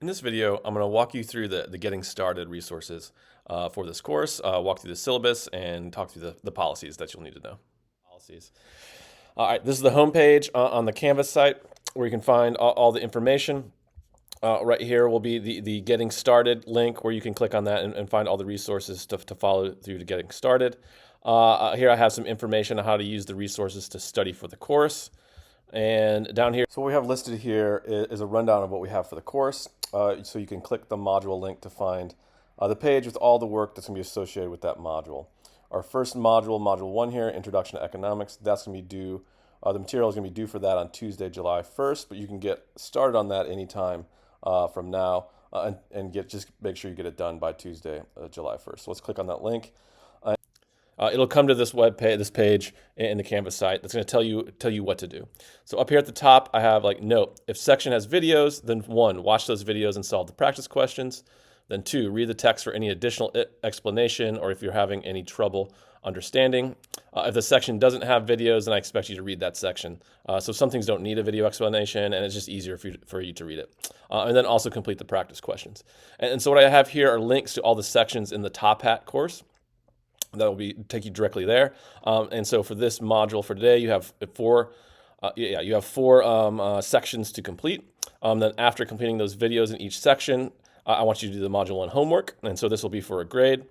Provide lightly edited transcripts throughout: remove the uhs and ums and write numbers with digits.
In this video, I'm going to walk you through the getting started resources for this course, walk through the syllabus, and talk through the policies that you'll need to know. Policies. All right, this is the homepage on the Canvas site where you can find all the information. Right here will be the getting started link where you can click on that and find all the resources to follow through to getting started. Here I have some information on how to use the resources to study for the course. And down here, so what we have listed here is a rundown of what we have for the course. So you can click the module link to find the page with all the work that's going to be associated with that module. Our first module, Module 1 here, Introduction to Economics, that's going to be due, the material is going to be due for that on Tuesday, July 1st, but you can get started on that anytime from now and just make sure you get it done by Tuesday, July 1st. So let's click on that link. It'll come to this this page in the Canvas site that's going to tell you what to do. So up here at the top, I have note, if section has videos, then 1, watch those videos and solve the practice questions. Then 2, read the text for any additional explanation or if you're having any trouble understanding. If the section doesn't have videos, then I expect you to read that section. So some things don't need a video explanation, and it's just easier for you to read it. And then also complete the practice questions. And so what I have here are links to all the sections in the Top Hat course. That will take you directly there. And so for this module for today, you have four sections to complete. Then after completing those videos in each section, I want you to do the Module 1 homework. And so this will be for a grade.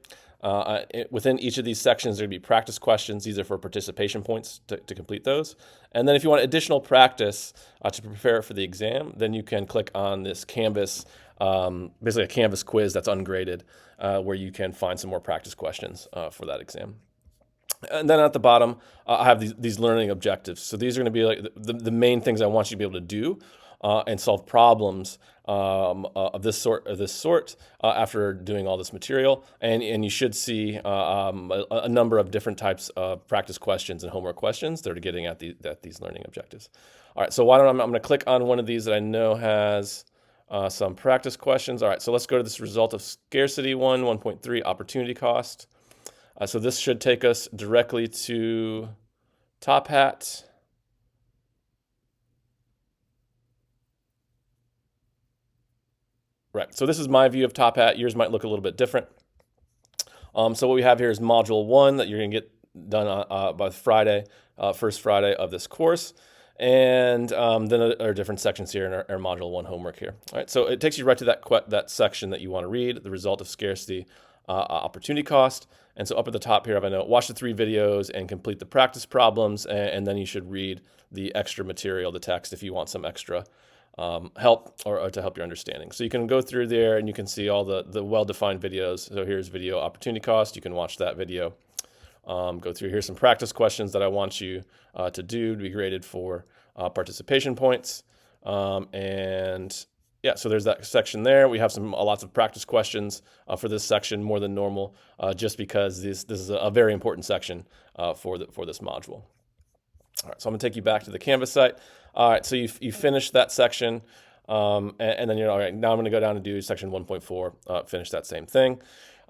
Within each of these sections, there will be practice questions. These are for participation points to complete those. And then if you want additional practice to prepare for the exam, then you can click on this Canvas, basically a Canvas quiz that's ungraded, where you can find some more practice questions for that exam. And then at the bottom, I have these learning objectives. So these are going to be the main things I want you to be able to do and solve problems of this sort after doing all this material. And you should see a number of different types of practice questions and homework questions that are getting at these learning objectives. All right, so I'm going to click on one of these that I know has some practice questions. All right, so let's go to this result of scarcity 1.3 opportunity cost. So this should take us directly to Top Hat. Right, so this is my view of Top Hat. Yours might look a little bit different. So what we have here is Module 1 that you're going to get done by Friday, first Friday of this course. And then there are different sections here in our Module 1 homework here. All right, so it takes you right to that section that you want to read, the result of scarcity opportunity cost. And so up at the top here, I have a note, watch the 3 videos and complete the practice problems, and then you should read the extra material, the text, if you want some extra help or to help your understanding. So you can go through there and you can see all the well-defined videos. So here's video opportunity cost. You can watch that video. Go through. Here's some practice questions that I want you to do to be graded for participation points. And yeah, so there's that section there. We have lots of practice questions for this section, more than normal, just because this is a very important section for this module. All right, so I'm going to take you back to the Canvas site. All right, so you finished that section, and then you're all right. Now I'm going to go down and do section 1.4, finish that same thing.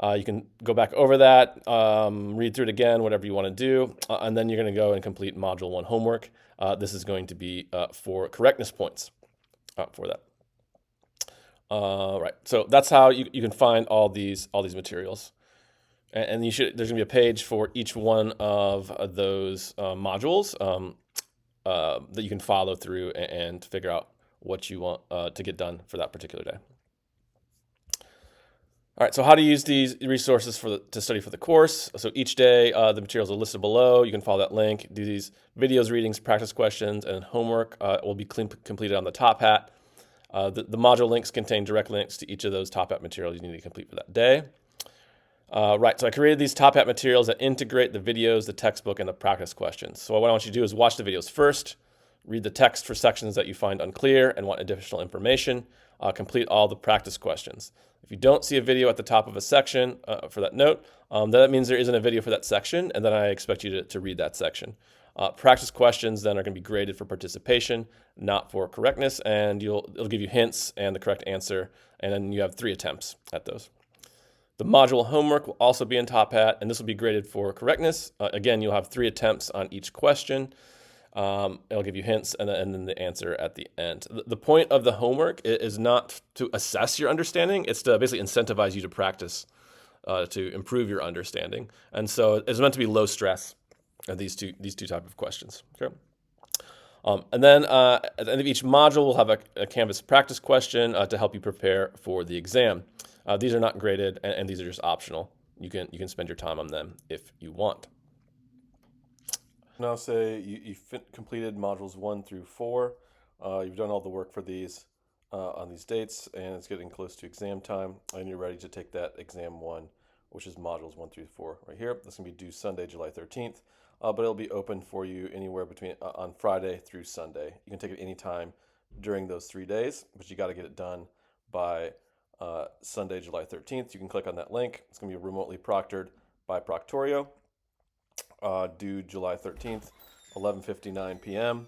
You can go back over that, read through it again, whatever you want to do, and then you're going to go and complete Module 1 homework. This is going to be for correctness points for that. Right, so that's how you can find all these materials. And there's going to be a page for each one of those modules that you can follow through and figure out what you want to get done for that particular day. All right, so how to use these resources to study for the course. So each day, the materials are listed below. You can follow that link, do these videos, readings, practice questions, and homework will be completed on the Top Hat. The module links contain direct links to each of those Top Hat materials you need to complete for that day. Right, so I created these Top Hat materials that integrate the videos, the textbook, and the practice questions. So what I want you to do is watch the videos first, read the text for sections that you find unclear and want additional information, complete all the practice questions. If you don't see a video at the top of a section for that note, that means there isn't a video for that section, and then I expect you to read that section. Practice questions then are going to be graded for participation, not for correctness, and it'll give you hints and the correct answer, and then you have 3 attempts at those. The module homework will also be in Top Hat, and this will be graded for correctness. Again, you'll have 3 attempts on each question. It'll give you hints and then the answer at the end. The point of the homework is not to assess your understanding. It's to basically incentivize you to practice to improve your understanding. And so it's meant to be low stress, these two type of questions. Okay. And then at the end of each module, we'll have a Canvas practice question to help you prepare for the exam. These are not graded, and these are just optional. You can spend your time on them if you want. Now say you completed modules 1 through 4. You've done all the work for these on these dates, and it's getting close to exam time, and you're ready to take that exam 1, which is modules 1 through 4 right here. That's going to be due Sunday, July 13th. But it'll be open for you anywhere between on Friday through Sunday. You can take it anytime during those 3 days, but you got to get it done by Sunday, July 13th. You can click on that link. It's going to be remotely proctored by Proctorio, due July 13th, 11:59 p.m.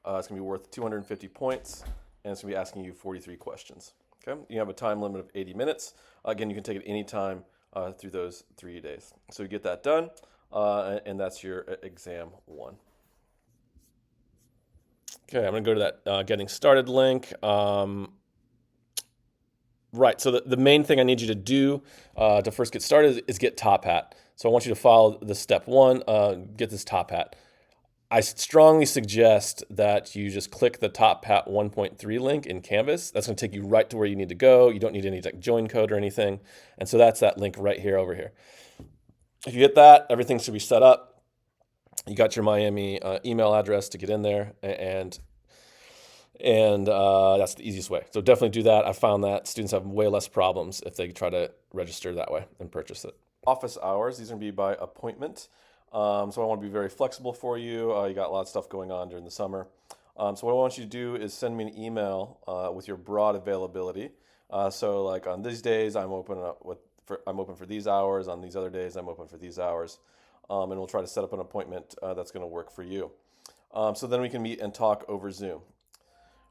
It's going to be worth 250 points, and it's going to be asking you 43 questions. Okay, you have a time limit of 80 minutes. Again, you can take it anytime through those 3 days. So you get that done. And that's your exam 1. Okay, I'm going to go to that getting started link. Right, so the main thing I need you to do to first get started is get Top Hat. So I want you to follow the step 1, get this Top Hat. I strongly suggest that you just click the Top Hat 1.3 link in Canvas. That's going to take you right to where you need to go. You don't need any join code or anything. And so that's that link right here over here. If you get that, everything should be set up. You got your Miami email address to get in there, and that's the easiest way. So definitely do that. I found that students have way less problems if they try to register that way and purchase it. Office hours, these are going to be by appointment. So I want to be very flexible for you. You got a lot of stuff going on during the summer. So what I want you to do is send me an email with your broad availability. So like on these days, I'm open for these hours. On these other days, I'm open for these hours. And we'll try to set up an appointment that's going to work for you. So then we can meet and talk over Zoom.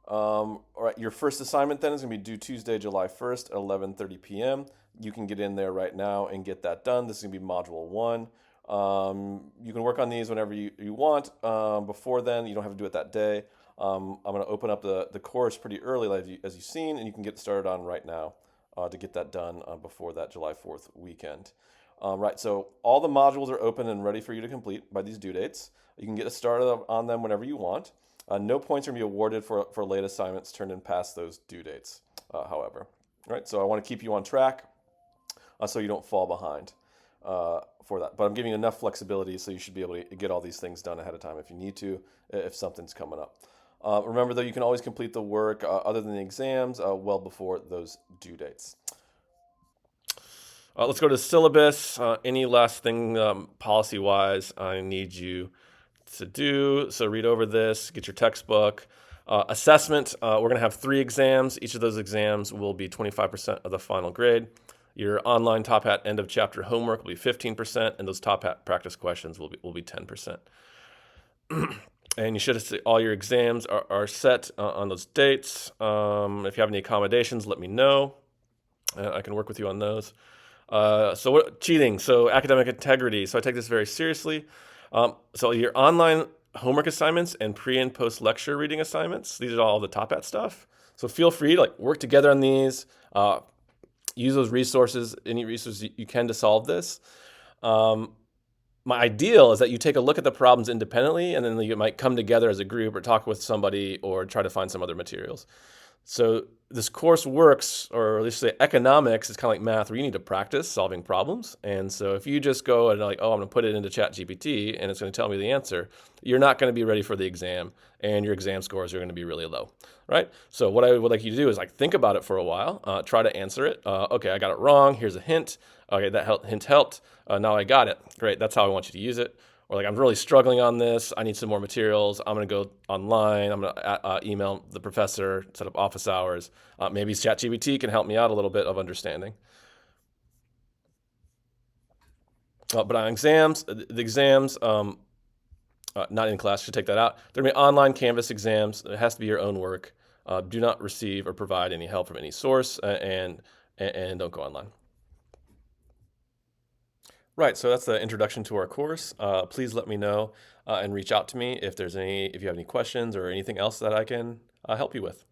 All right, your first assignment then is going to be due Tuesday, July 1st at 11:30 p.m. You can get in there right now and get that done. This is going to be module 1. You can work on these whenever you want. Before then, you don't have to do it that day. I'm going to open up the course pretty early, as you've seen, and you can get started on right now to get that done before that July 4th weekend. Right, so all the modules are open and ready for you to complete by these due dates. You can get started on them whenever you want. No points are going to be awarded for late assignments turned in past those due dates, however. All right, so I want to keep you on track so you don't fall behind for that. But I'm giving you enough flexibility so you should be able to get all these things done ahead of time if you need to, if something's coming up. Remember, though, you can always complete the work other than the exams well before those due dates. Let's go to the syllabus. Any last thing policy-wise I need you to do? So read over this, get your textbook. Assessment, we're going to have 3 exams. Each of those exams will be 25% of the final grade. Your online Top Hat end of chapter homework will be 15%, and those Top Hat practice questions will be 10%. And you should see all your exams are set on those dates. If you have any accommodations, let me know. I can work with you on those. Cheating, so academic integrity. So I take this very seriously. So your online homework assignments and pre and post lecture reading assignments, these are all the Top Hat stuff. So feel free to work together on these. Use those resources, any resources you can to solve this. My ideal is that you take a look at the problems independently, and then you might come together as a group or talk with somebody or try to find some other materials. So this course works, or at least say economics is kind of like math, where you need to practice solving problems. And so if you just go and I'm going to put it into ChatGPT and it's going to tell me the answer, you're not going to be ready for the exam, and your exam scores are going to be really low, right? So what I would like you to do is think about it for a while, try to answer it. Okay, I got it wrong. Here's a hint. Okay, that hint helped. Now I got it. Great. That's how I want you to use it. Or I'm really struggling on this. I need some more materials. I'm going to go online. I'm going to email the professor, set up office hours. Maybe ChatGPT can help me out a little bit of understanding. But on exams, the exams, not in class, should take that out. They're going to be online Canvas exams. It has to be your own work. Do not receive or provide any help from any source, and don't go online. Right, so that's the introduction to our course. Please let me know and reach out to me if you have any questions or anything else that I can help you with.